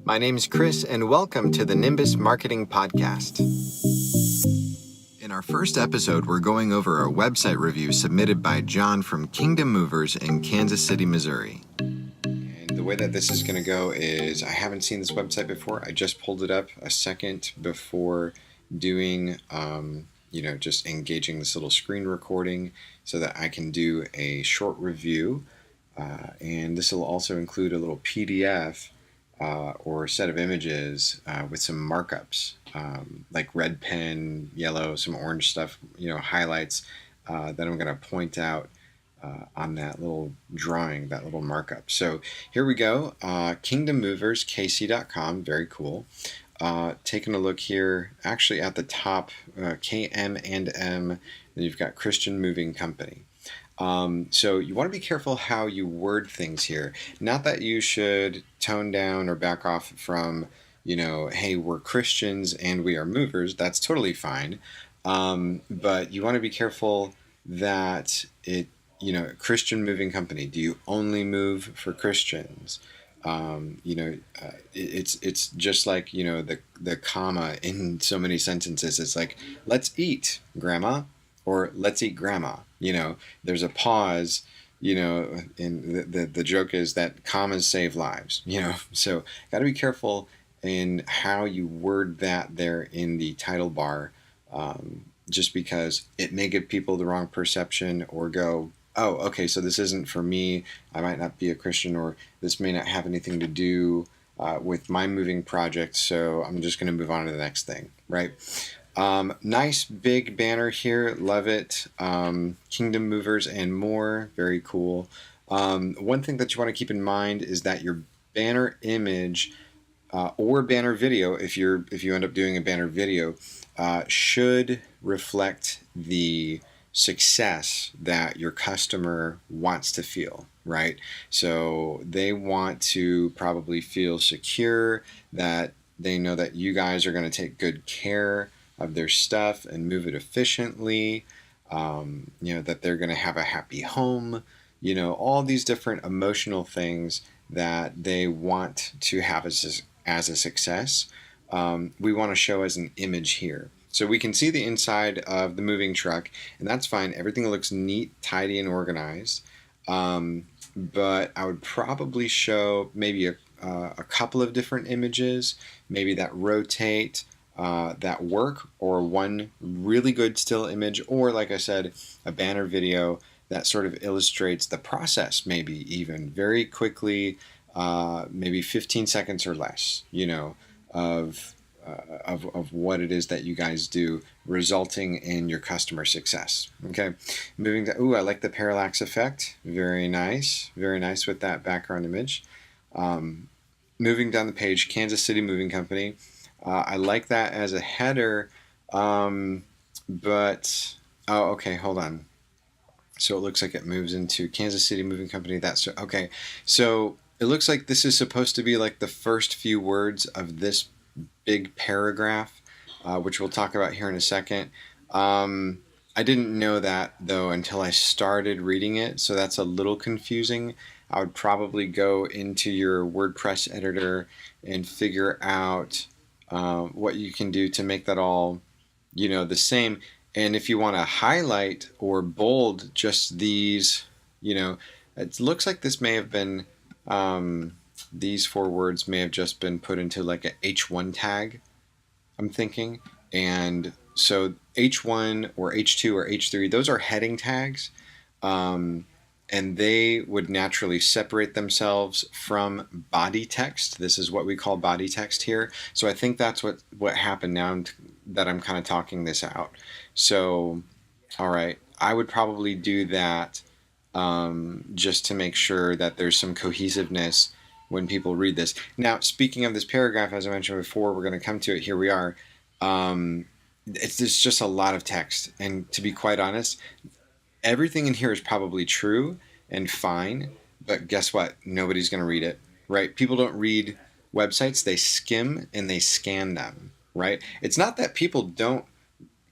My name's Chris, and welcome to the Nimbus Marketing Podcast. In our first episode, we're going over a website review submitted by John from Kingdom Movers in Kansas City, Missouri. And the way that this is going to go is, I haven't seen this website before. I just pulled it up a second before doing, just engaging this little screen recording so that I can do a short review. And this will also include a little PDF or a set of images with some markups, like red pen, yellow, some orange stuff, highlights that I'm going to point out on that little drawing, that little markup. So here we go. Kingdom Movers, KC.com, very cool. Taking a look here, actually at the top, KM and M, and you've got Christian Moving Company. So you want to be careful how you word things here. Not that you should tone down or back off from, hey, we're Christians and we are movers. That's totally fine. But you want to be careful that Christian Moving Company. Do you only move for Christians? It's just like, the comma in so many sentences. It's like, let's eat, Grandma, or let's eat, Grandma. There's a pause, and the joke is that commas save lives, so got to be careful in how you word that there in the title bar, just because it may give people the wrong perception or go, oh, okay, so this isn't for me. I might not be a Christian, or this may not have anything to do with my moving project, so I'm just going to move on to the next thing, right? Nice big banner here. Love it. Kingdom Movers and more. Very cool. One thing that you want to keep in mind is that your banner image or banner video, if you end up doing a banner video, should reflect the success that your customer wants to feel, right? So they want to probably feel secure, that they know that you guys are going to take good care of their stuff and move it efficiently, that they're going to have a happy home, all these different emotional things that they want to have as a success. We want to show as an image here. So we can see the inside of the moving truck, and that's fine. Everything looks neat, tidy, and organized. But I would probably show maybe a couple of different images, maybe that rotate, that work, or one really good still image, or like I said, a banner video that sort of illustrates the process, maybe even very quickly, maybe 15 seconds or less, of what it is that you guys do, resulting in your customer success. Okay, moving to, I like the parallax effect. Very nice with that background image. Moving down the page, Kansas City Moving Company. I like that as a header, but, okay, hold on. So it looks like it moves into Kansas City Moving Company. That's okay. So it looks like this is supposed to be like the first few words of this big paragraph, which we'll talk about here in a second. I didn't know that, though, until I started reading it, so that's a little confusing. I would probably go into your WordPress editor and figure out what you can do to make that all, the same. And if you want to highlight or bold just these, it looks like this may have been, these 4 words may have just been put into like a H1 tag, I'm thinking. And so H1 or H2 or H3, those are heading tags. And they would naturally separate themselves from body text. This is what we call body text here. So I think that's what happened now that I'm kind of talking this out. So, all right, I would probably do that just to make sure that there's some cohesiveness when people read this. Now, speaking of this paragraph, as I mentioned before, we're going to come to it. Here we are. There's just a lot of text. And to be quite honest, everything in here is probably true and fine, but guess what? Nobody's going to read it, right? People don't read websites. They skim and they scan them, right? It's not that people don't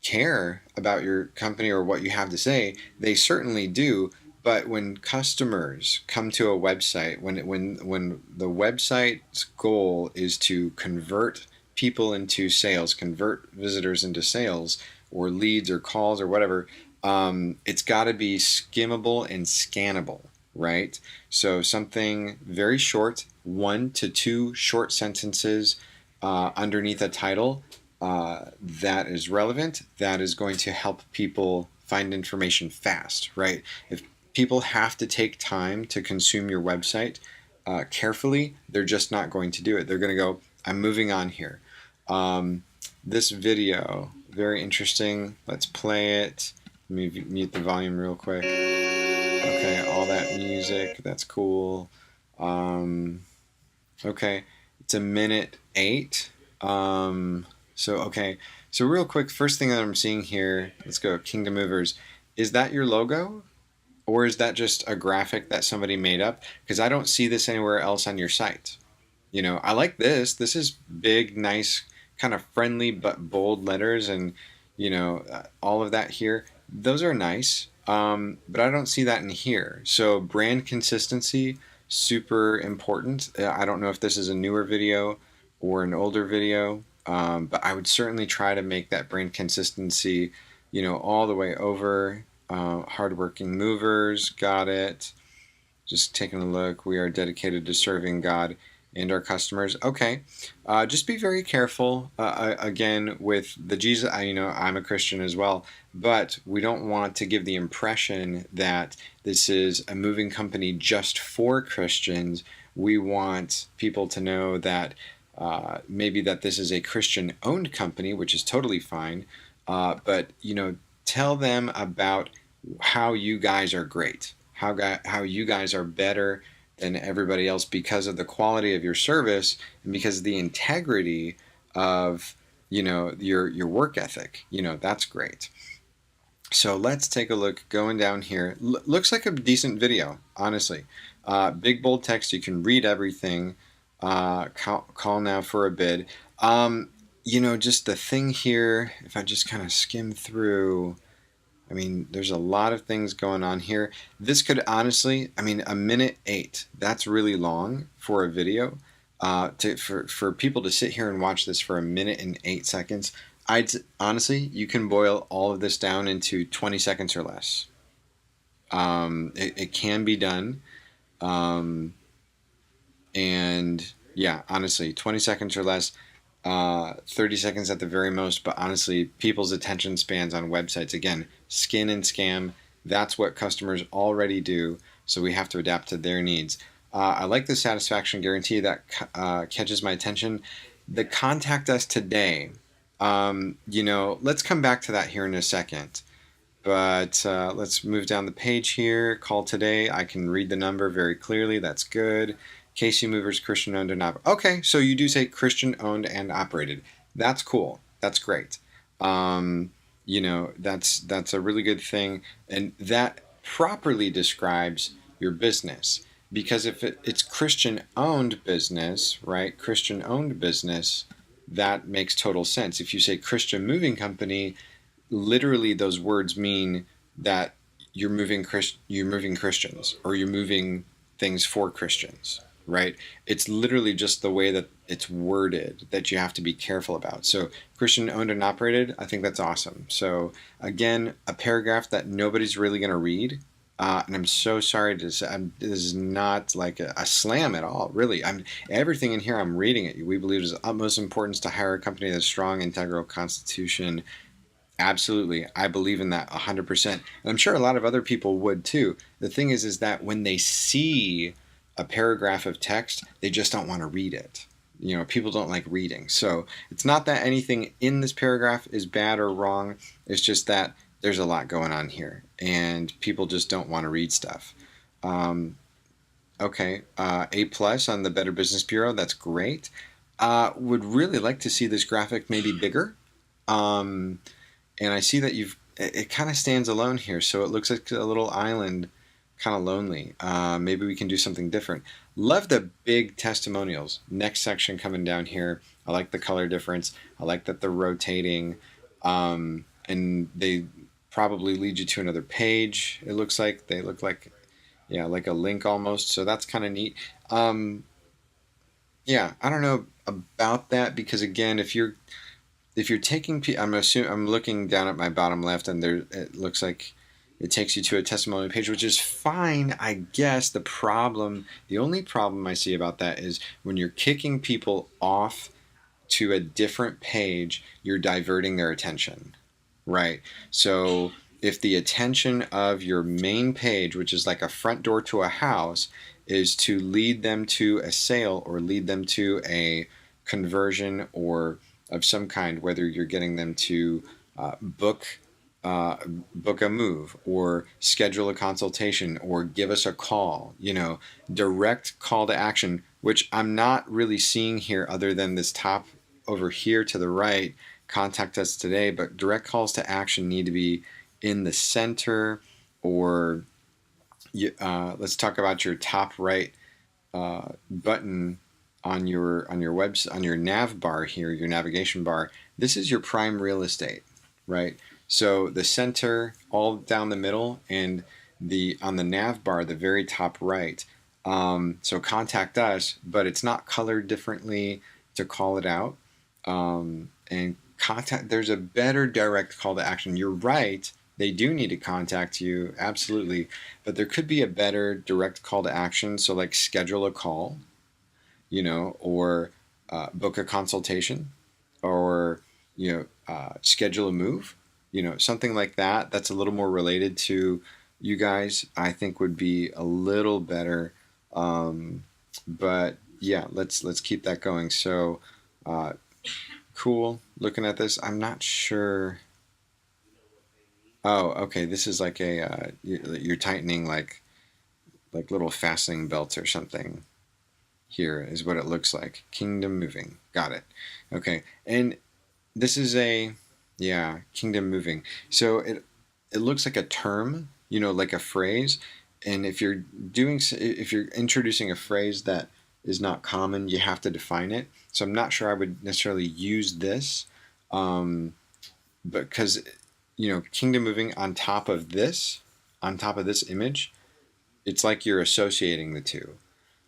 care about your company or what you have to say. They certainly do, But when customers come to a website, when the website's goal is to convert people into sales, convert visitors into sales, or leads or calls or whatever, it's got to be skimmable and scannable, right? So something very short, 1 to 2 short sentences underneath a title that is relevant, that is going to help people find information fast, right? If people have to take time to consume your website carefully, they're just not going to do it. They're going to go, I'm moving on here. This video, very interesting. Let's play it. Let me mute the volume real quick. Okay, all that music, that's cool. Okay, it's 1:08. Okay, so real quick, first thing that I'm seeing here, let's go Kingdom Movers. Is that your logo? Or is that just a graphic that somebody made up? Because I don't see this anywhere else on your site. You know, I like this. This is big, nice, kind of friendly but bold letters, and you know, all of that here. Those are nice, but I don't see that in here. So brand consistency, super important. I don't know if this is a newer video or an older video, but I would certainly try to make that brand consistency, you know, all the way over. Hardworking movers, got it. Just taking a look. We are dedicated to serving God and our customers. Okay, just be very careful. Again, with the Jesus, I'm a Christian as well, but we don't want to give the impression that this is a moving company just for Christians. We want people to know that maybe that this is a Christian-owned company, which is totally fine. But you know, tell them about how you guys are great, how you guys are better than everybody else because of the quality of your service and because of the integrity of, you know, your work ethic. You know, that's great. So let's take a look going down here. Looks like a decent video, honestly. Big bold text, you can read everything. Call now for a bid. You know, just the thing here, if I just kind of skim through, I mean, there's a lot of things going on here. This could honestly, I mean, 1:08, that's really long for a video. For people to sit here and watch this for 1:08, honestly, you can boil all of this down into 20 seconds or less. It can be done. And yeah, honestly, 20 seconds or less. 30 seconds at the very most, but honestly, people's attention spans on websites, again, skin and scam, that's what customers already do, so we have to adapt to their needs. I like the satisfaction guarantee. That catches my attention. The contact us today, you know, let's come back to that here in a second, but let's move down the page here. Call today, I can read the number very clearly, that's good. KC Movers, Christian owned and operated. Okay, so you do say Christian owned and operated. That's cool. That's great. You know, that's a really good thing, and that properly describes your business. Because if it's Christian owned business, right? Christian owned business, that makes total sense. If you say Christian moving company, literally those words mean that you're moving Christians, or you're moving things for Christians. Right? It's literally just the way that it's worded that you have to be careful about. So Christian owned and operated, I think that's awesome. So again, a paragraph that nobody's really going to read. And I'm so sorry to say, this is not like a slam at all, really. Everything in here, I'm reading it. We believe it is of utmost importance to hire a company that has strong, integral constitution. Absolutely. I believe in that 100%. And I'm sure a lot of other people would too. The thing is that when they see a paragraph of text, they just don't want to read it. You know, people don't like reading. So it's not that anything in this paragraph is bad or wrong. It's just that there's a lot going on here, and people just don't want to read stuff. Okay, A+ on the Better Business Bureau. That's great. Would really like to see this graphic maybe bigger. And I see that it kind of stands alone here, so it looks like a little island, kind of lonely. Maybe we can do something different. Love the big testimonials. Next section coming down here. I like the color difference. I like that they're rotating, and they probably lead you to another page. It looks like they look like Yeah, like a link almost. So that's kind of neat. Um, yeah, I don't know about that because again, if you're taking, I'm looking down at my bottom left, and there it looks like it takes you to a testimonial page, which is fine, I guess. The only problem I see about that is when you're kicking people off to a different page, you're diverting their attention, right? So if the attention of your main page, which is like a front door to a house, is to lead them to a sale or lead them to a conversion or of some kind, whether you're getting them to book uh, book a move or schedule a consultation or give us a call, direct call to action, which I'm not really seeing here other than this top over here to the right, contact us today, but direct calls to action need to be in the center or let's talk about your top right button on your nav bar here, your navigation bar. This is your prime real estate, right? So the center, all down the middle, and the on the nav bar, the very top right. So contact us, but it's not colored differently to call it out. And contact. There's a better direct call to action. You're right. They do need to contact you, absolutely, but there could be a better direct call to action. So like schedule a call, or book a consultation, or schedule a move, something like that. That's a little more related to you guys. I think would be a little better. But yeah, let's keep that going. So cool. Looking at this, I'm not sure. Oh, okay. This is like a you're tightening like little fastening belts or something. Here is what it looks like. Kingdom moving. Got it. Okay. And this is yeah, kingdom moving. So it looks like a term, like a phrase. And if you're introducing a phrase that is not common, you have to define it. So I'm not sure I would necessarily use this, but because, kingdom moving on top of this image, it's like you're associating the two.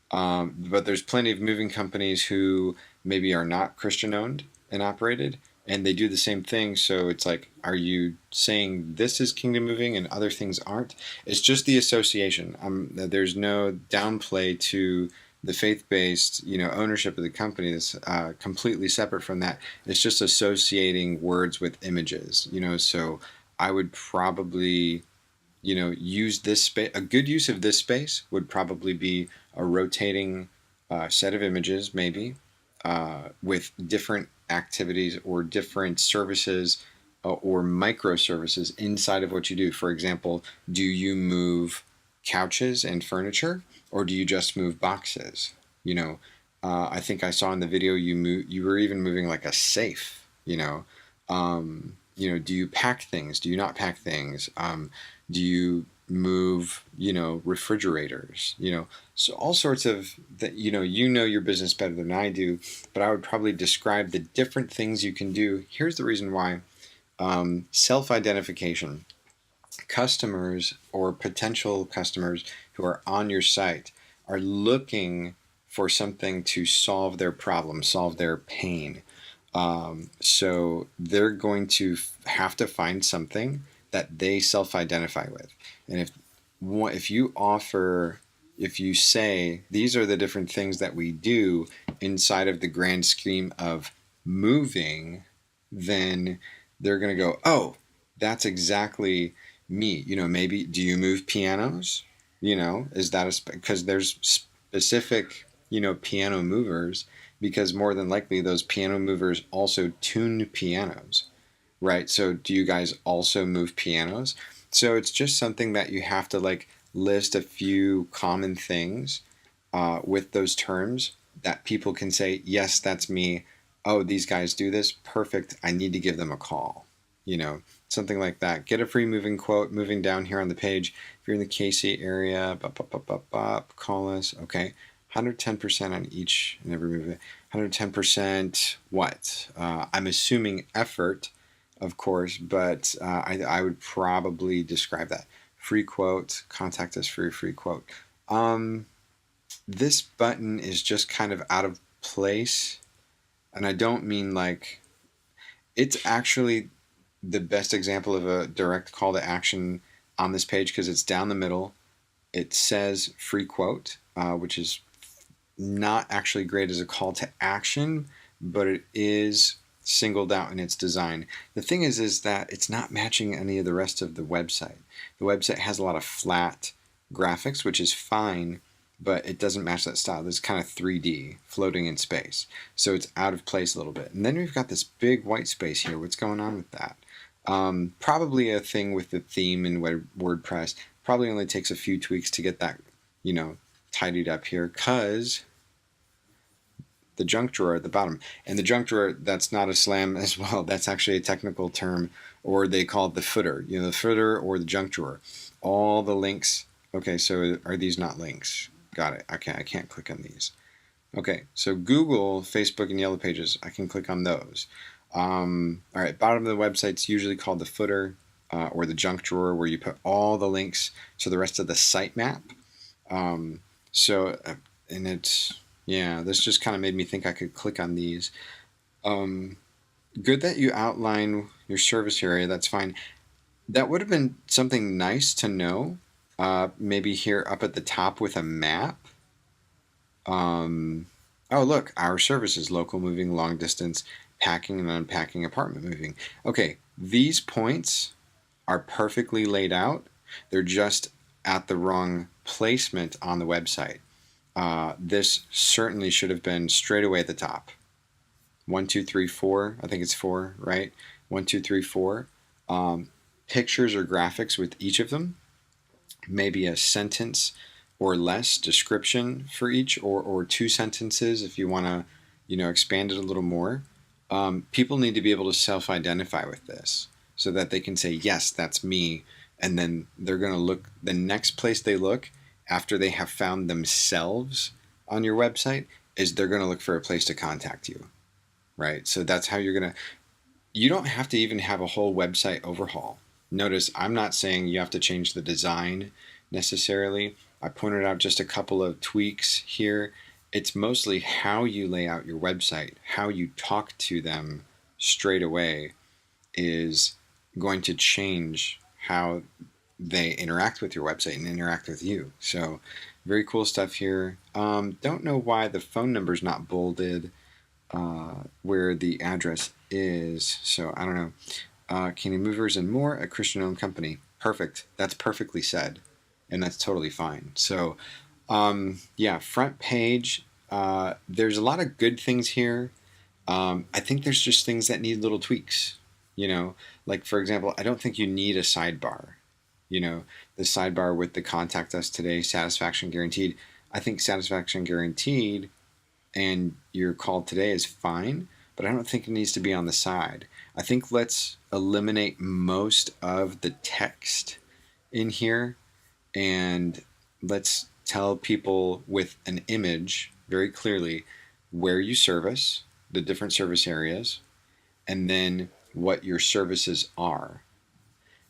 But there's plenty of moving companies who maybe are not Christian owned and operated, and they do the same thing. So it's like, are you saying this is kingdom moving and other things aren't? It's just the association. There's no downplay to the faith-based, ownership of the company. That's completely separate from that. It's just associating words with images. So I would probably use this space. A good use of this space would probably be a rotating set of images, maybe with different activities or different services or microservices inside of what you do. For example, do you move couches and furniture, or do you just move boxes? I think I saw in the video you were even moving like a safe. Do you pack things? Do you not pack things? Do you move, refrigerators? So all sorts of that. You know your business better than I do, but I would probably describe the different things you can do. Here's the reason why: self-identification. Customers or potential customers who are on your site are looking for something to solve their problem, solve their pain. So they're going to have to find something that they self-identify with. And if you say these are the different things that we do inside of the grand scheme of moving, then they're going to go, oh, that's exactly me. Maybe do you move pianos? Is that because there's specific, piano movers, because more than likely those piano movers also tune pianos, right? So do you guys also move pianos? So it's just something that you have to like list a few common things with those terms that people can say, yes, that's me. Oh, these guys do this. Perfect. I need to give them a call. Something like that. Get a free moving quote. Moving down here on the page. If you're in the KC area, call us. Okay. 110% on each and every move. 110% what? I'm assuming effort, of course, but I would probably describe that. free quote, contact us for a free quote. This button is just kind of out of place, and I don't mean like, it's actually the best example of a direct call to action on this page because it's down the middle. It says free quote, which is not actually great as a call to action, but it is singled out in its design. The thing is that it's not matching any of the rest of the website. The website has a lot of flat graphics, which is fine, but it doesn't match that style. It's kind of 3D, floating in space. So it's out of place a little bit. And then we've got this big white space here. What's going on with that? Probably a thing with the theme in WordPress. Probably only takes a few tweaks to get that, tidied up here, because the junk drawer at the bottom. And the junk drawer, that's not a slam as well. That's actually a technical term, or they call it the footer. The footer or the junk drawer. All the links. Okay, so are these not links? Got it. Okay, I can't click on these. Okay, so Google, Facebook, and Yellow Pages, I can click on those. All right, bottom of the website's usually called the footer or the junk drawer, where you put all the links to the rest of the sitemap. And it's, this just kind of made me think I could click on these. Good that you outline your service area, that's fine. That would have been something nice to know, maybe here up at the top with a map. Oh, look, our services: local moving, long distance, packing and unpacking, apartment moving. Okay, these points are perfectly laid out. They're just at the wrong placement on the website. This certainly should have been straight away at the top. 1, 2, 3, 4. I think it's 4, right? 1, 2, 3, 4. Pictures or graphics with each of them. Maybe a sentence or less description for each, or 2 sentences if you want to, expand it a little more. People need to be able to self-identify with this so that they can say, yes, that's me. And then they're going to look, the next place they look after they have found themselves on your website is they're going to look for a place to contact you, right? So that's how you're going to, you don't have to even have a whole website overhaul. Notice I'm not saying you have to change the design necessarily. I pointed out just a couple of tweaks here. It's mostly how you lay out your website, how you talk to them straight away is going to change how they interact with your website and interact with you. So very cool stuff here. Don't know why the phone number is not bolded where the address is. So I don't know. Candy Movers and More, a Christian-owned company. Perfect. That's perfectly said. And that's totally fine. So front page. There's a lot of good things here. I think there's just things that need little tweaks. Like, for example, I don't think you need a sidebar. The sidebar with the contact us today, satisfaction guaranteed. I think satisfaction guaranteed and your call today is fine, but I don't think it needs to be on the side. I think let's eliminate most of the text in here, and let's tell people with an image very clearly where you service, the different service areas, and then what your services are.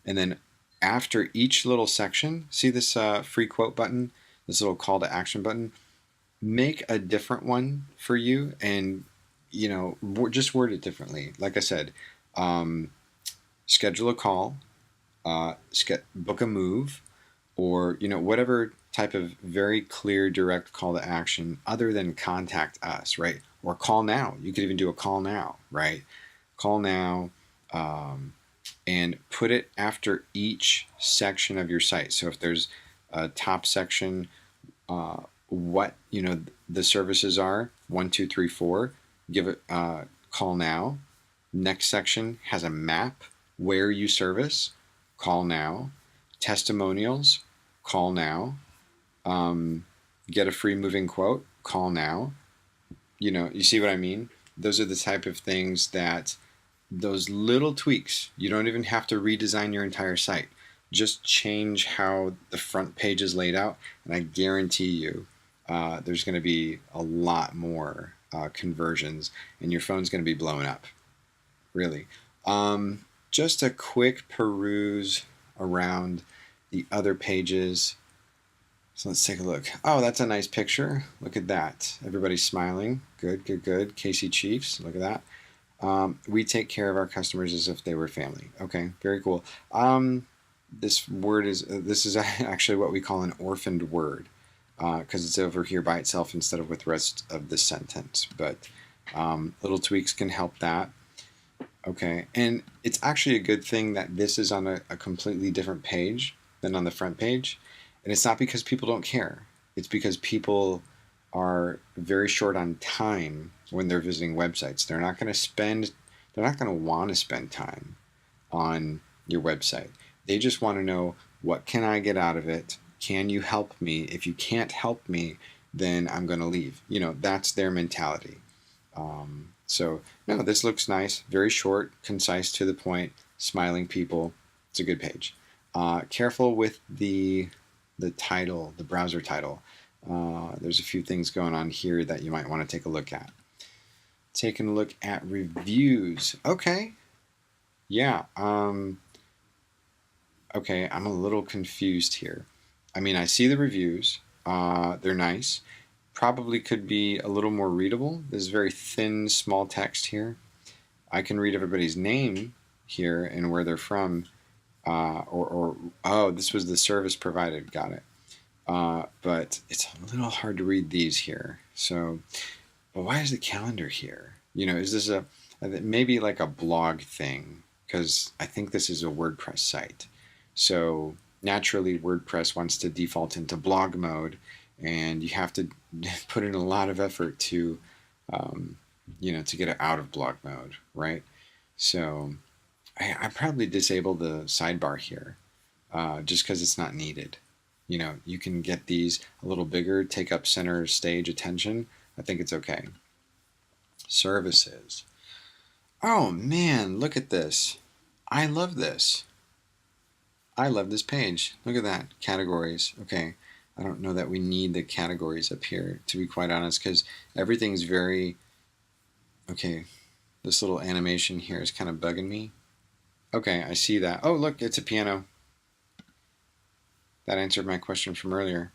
And then after each little section, see this free quote button, this little call to action button, make a different one for you, and just word it differently. Like I said, schedule a call, book a move, or whatever type of very clear direct call to action other than contact us, right? Or call now. You could even do a call now, right? Call now, and put it after each section of your site. So if there's a top section, what the services are, 1, 2, 3, 4, give it call now. Next section has a map where you service, call now. Testimonials, call now. Get a free moving quote, call now. You see what I mean? Those are the type of things that, those little tweaks, you don't even have to redesign your entire site. Just change how the front page is laid out, and I guarantee you there's going to be a lot more conversions, and your phone's going to be blowing up, really. Just a quick peruse around the other pages. So let's take a look. Oh, that's a nice picture. Look at that. Everybody's smiling. Good, good, good. KC Chiefs. Look at that. We take care of our customers as if they were family. Okay, very cool. This word is this is actually what we call an orphaned word because it's over here by itself instead of with the rest of the sentence. But little tweaks can help that. Okay, and it's actually a good thing that this is on a completely different page than on the front page. And it's not because people don't care. It's because people are very short on time when they're visiting websites. They're not going to want to spend time on your website. They just want to know, what can I get out of it? Can you help me? If you can't help me, then I'm going to leave. You know, that's their mentality. So, no, this looks nice. Very short, concise, to the point, smiling people. It's a good page. Careful with the title, the browser title. There's a few things going on here that you might want to take a look at. Taking a look at reviews. Okay. Yeah. Okay, I'm a little confused here. I mean, I see the reviews. They're nice. Probably could be a little more readable. There's very thin, small text here. I can read everybody's name here and where they're from. Oh, this was the service provided. Got it. But it's a little hard to read these here. So, but why is the calendar here? You know, is this maybe like a blog thing? Because I think this is a WordPress site. So naturally, WordPress wants to default into blog mode, and you have to put in a lot of effort to, to get it out of blog mode, right? So I probably disable the sidebar here, just because it's not needed. You know, you can get these a little bigger, take up center stage attention. I think it's okay. Services. Oh man, look at this. I love this. I love this page. Look at that. Categories. Okay. I don't know that we need the categories up here, to be quite honest, because everything's very... Okay, this little animation here is kind of bugging me. Okay, I see that. Oh, look, it's a piano. That answered my question from earlier.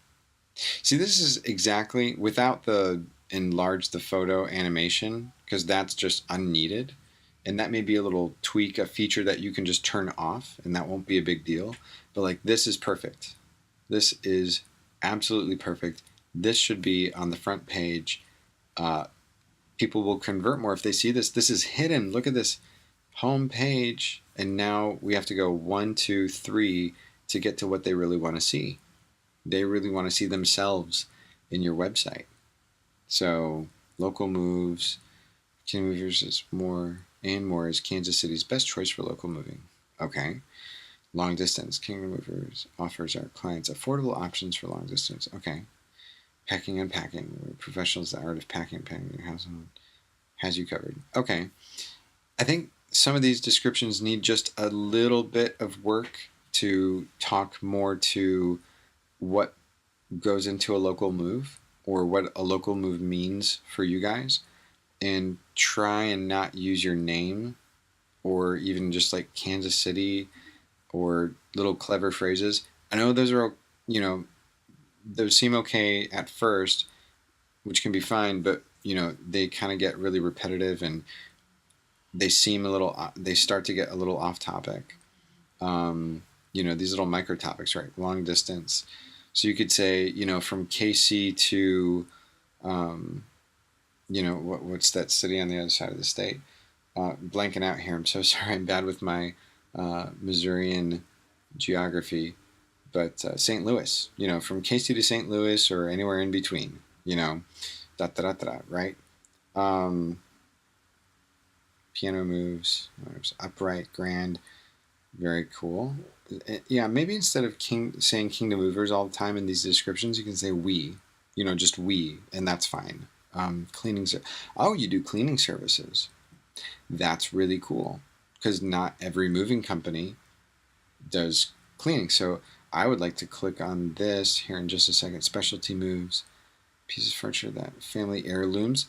See, this is exactly, without the enlarge the photo animation, because that's just unneeded. And that may be a little tweak, a feature that you can just turn off, and that won't be a big deal. But like, this is perfect. This is absolutely perfect. This should be on the front page. People will convert more if they see this. This is hidden. Look at this home page. And now we have to go 1, 2, 3 to get to what they really want to see. They really want to see themselves in your website. So local moves, King Movers is more, and more is Kansas City's best choice for local moving. Okay. Long distance, King Movers offers our clients affordable options for long distance. Okay. Packing and unpacking, we're professionals, the art of packing and packing your household has you covered. Okay. I think some of these descriptions need just a little bit of work to talk more to what goes into a local move, or what a local move means for you guys, and try and not use your name, or even just like Kansas City, or little clever phrases. I know those are, those seem okay at first, which can be fine, but they kind of get really repetitive, and they start to get a little off topic. These little micro topics, right? Long distance. So you could say, from KC to, what's that city on the other side of the state? Blanking out here. I'm so sorry. I'm bad with my Missourian geography. But St. Louis, from KC to St. Louis, or anywhere in between, right? Piano moves, upright, grand, very cool. Yeah, maybe instead of saying Kingdom Movers all the time in these descriptions, you can say we, just we, and that's fine. Cleaning oh, you do cleaning services. That's really cool, because not every moving company does cleaning. So I would like to click on this here in just a second. Specialty moves, pieces of furniture that family heirlooms.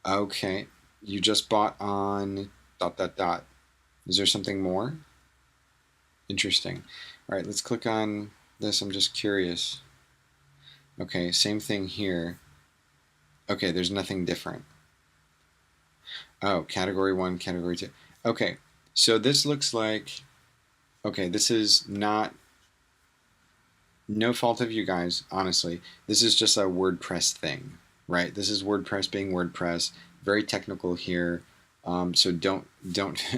Okay, you just bought on ... Is there something more? Interesting. All right, let's click on this? I'm just curious. Okay, same thing here. Okay, there's nothing different. Oh, category 1, category 2. Okay, so this looks like, okay, this is not, no fault of you guys, honestly. This is just a WordPress thing, right? This is WordPress being WordPress. Very technical here. So don't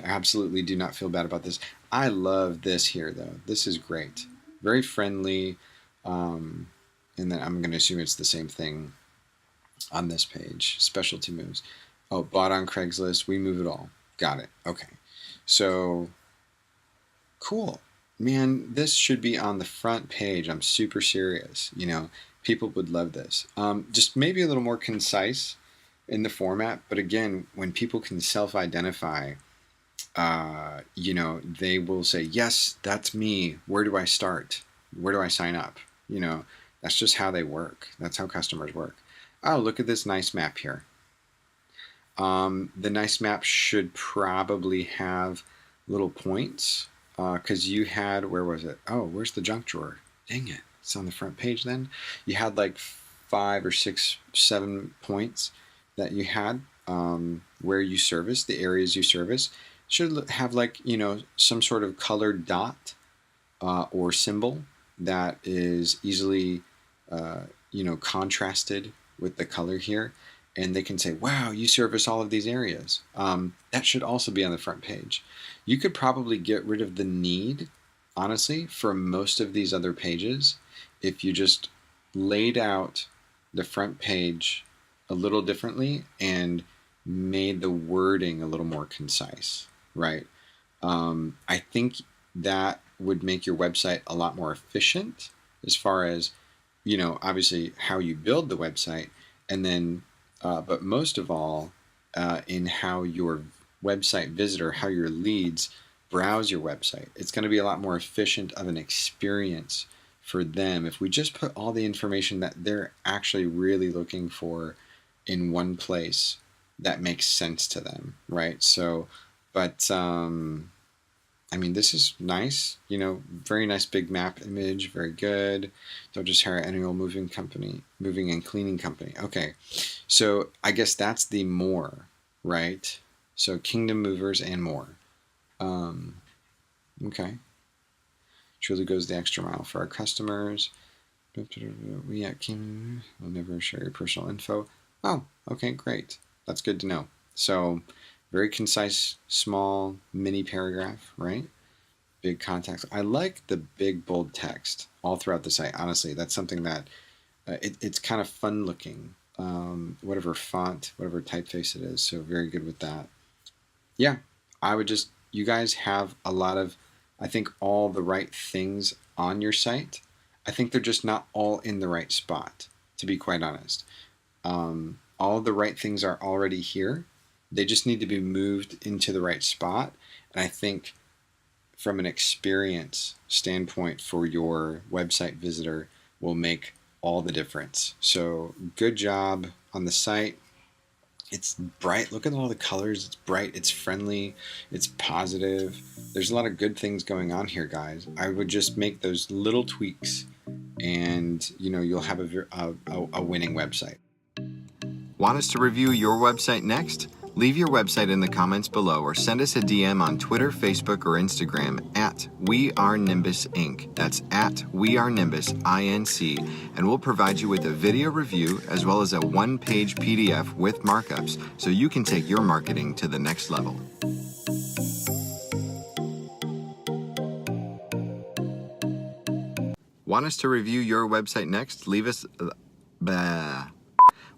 absolutely do not feel bad about this. I love this here though. This is great. Very friendly. And then I'm going to assume it's the same thing on this page. Specialty moves. Oh, bought on Craigslist. We move it all. Got it. Okay. So cool. Man, this should be on the front page. I'm super serious. You know, people would love this. Just maybe a little more concise in the format, but again, when people can self-identify, you know, they will say, yes, that's me. Where do I start? Where do I sign up? You know, that's just how they work. That's how customers work. Oh, look at this nice map here. The nice map should probably have little points, because you had, where was it? Oh, where's the junk drawer? Dang it. It's on the front page then. You had like 5 or 6, 7 points that you had, where you service, the areas you service. Should have, like, you know, some sort of colored dot or symbol that is easily, you know, contrasted with the color here. And they can say, wow, you service all of these areas. That should also be on the front page. You could probably get rid of the need, honestly, for most of these other pages if you just laid out the front page a little differently and made the wording a little more concise, right? I think that would make your website a lot more efficient as far as, you know, obviously how you build the website, and then but most of all, in how your website visitor, how your leads browse your website. It's going to be a lot more efficient of an experience for them if we just put all the information that they're actually really looking for in one place that makes sense to them, right? So, but I mean, this is nice, you know, very nice big map image, very good. Don't just hire annual moving and cleaning company. Okay, so I guess that's the more, right? So Kingdom Movers and more. Okay. Truly goes the extra mile for our customers. We at Kingdom will never share your personal info. Oh, okay, great. That's good to know. So very concise, small, mini paragraph, right? Big contacts. I like the big, bold text all throughout the site. Honestly, that's something that it's kind of fun looking. Whatever font, whatever typeface it is. So very good with that. Yeah, I would just, you guys have a lot of, I think, all the right things on your site. I think they're just not all in the right spot, to be quite honest. All the right things are already here. They just need to be moved into the right spot. And I think from an experience standpoint for your website visitor will make all the difference. So good job on the site. It's bright. Look at all the colors. It's bright. It's friendly. It's positive. There's a lot of good things going on here, guys. I would just make those little tweaks, and you know, you'll have a winning website. Want us to review your website next? Leave your website in the comments below or send us a DM on Twitter, Facebook, or Instagram at We Are Nimbus Inc. That's at We Are Nimbus INC, and we'll provide you with a video review as well as a one-page PDF with markups so you can take your marketing to the next level. Want us to review your website next?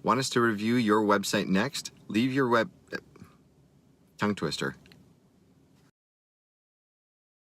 Want us to review your website next? Leave your tongue twister.